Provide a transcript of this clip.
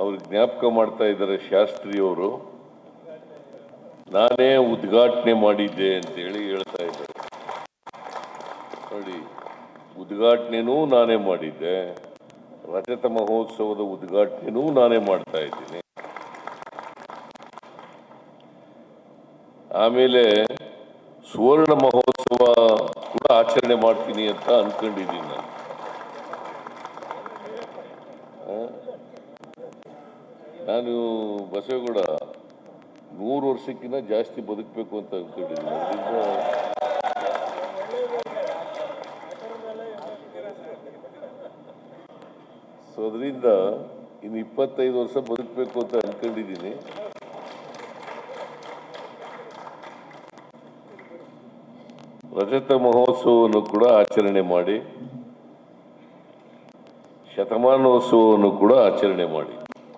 ಅವ್ರು ಜ್ಞಾಪಕ ಮಾಡ್ತಾ ಇದ್ದಾರೆ ಶಾಸ್ತ್ರಿಯವರು, ನಾನೇ ಉದ್ಘಾಟನೆ ಮಾಡಿದ್ದೆ ಅಂತೇಳಿ ಹೇಳ್ತಾ ಇದ್ದಾರೆ. ನೋಡಿ, ಉದ್ಘಾಟನೆನೂ ನಾನೇ ಮಾಡಿದ್ದೆ, ರಜತ ಮಹೋತ್ಸವದ ಉದ್ಘಾಟನೆನೂ ನಾನೇ ಮಾಡ್ತಾ ಇದ್ದೀನಿ. ಆಮೇಲೆ ಸುವರ್ಣ ಮಹೋತ್ಸವ ಕೂಡ ಆಚರಣೆ ಮಾಡ್ತೀನಿ ಅಂತ ಅನ್ಕೊಂಡಿದ್ದೀನಿ ನಾನು. ನಾನು ಬಸವೇಗೌಡ 100 ವರ್ಷಕ್ಕಿಂತ ಜಾಸ್ತಿ ಬದುಕಬೇಕು ಅಂತ ಅನ್ಕೊಂಡಿದ್ದೀನಿ. ಅದರಿಂದ ಇನ್ನು 25 ವರ್ಷ ಬದುಕಬೇಕು ಅಂತ ಅನ್ಕೊಂಡಿದ್ದೀನಿ. ರಜತ ಮಹೋತ್ಸವವನ್ನು ಕೂಡ ಆಚರಣೆ ಮಾಡಿ, ಶತಮಾನೋತ್ಸವವನ್ನು ಕೂಡ ಆಚರಣೆ ಮಾಡಿ.